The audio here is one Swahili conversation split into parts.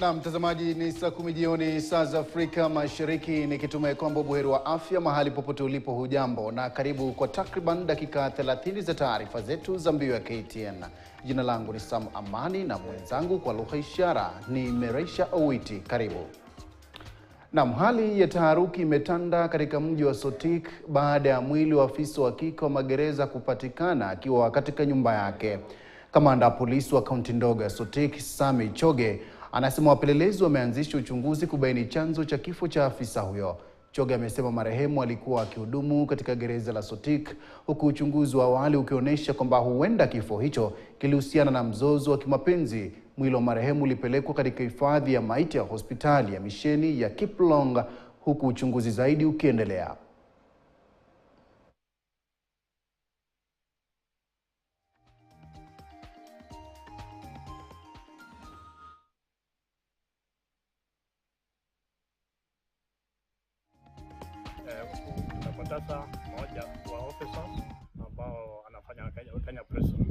Na mtazamaji, ni saa 10 jioni saa za Afrika Mashariki, nikitumai kwamba buheri wa afya mahali popote ulipo. Hujambo na karibu kwa takriban dakika 30 za taarifa zetu za mbio ya KTN. Jina langu ni Sam Amani na mwenzangu kwa lugha ishara ni Meresha Owiti. Karibu. Na hali ya taharuki imetanda katika mji wa Sotik baada ya mwili wa afisa wa kike wa magereza kupatikana akiwa katika nyumba yake. Kamanda wa polisi wa kaunti ndogo ya Sotik, Sami Choge, anasema wapelelezi wameanzisha uchunguzi kubaini chanzo cha kifo cha afisa huyo. Choge amesema marehemu alikuwa akihudumu katika gereza la Sotik, huku uchunguzi wa awali ukionyesha kwamba huenda kifo hicho kilihusiana na mzozo wa kimapenzi. Mwili wa marehemu ulipelekwa katika hifadhi ya maiti ya hospitali ya misheni ya Kiplong, huku uchunguzi zaidi ukiendelea. Tunapoteza mmoja wa officers ambao anafanya Kenya Prison.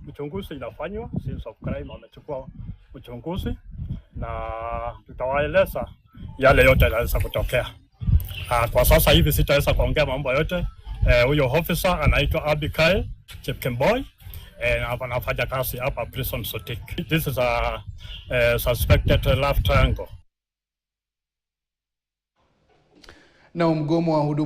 Uchunguzi inafanywa, scenes of crime wamechukua uchunguzi na tutawaeleza yale yote yanaweza kutokea. Kwa sasa hivi sitaweza kuongea mambo yote. Huyo officer anaitwa Abigail Chepkemboi na anafanya kazi hapa Prison Sotik. This is a suspected love triangle. Na mgomo wa huduma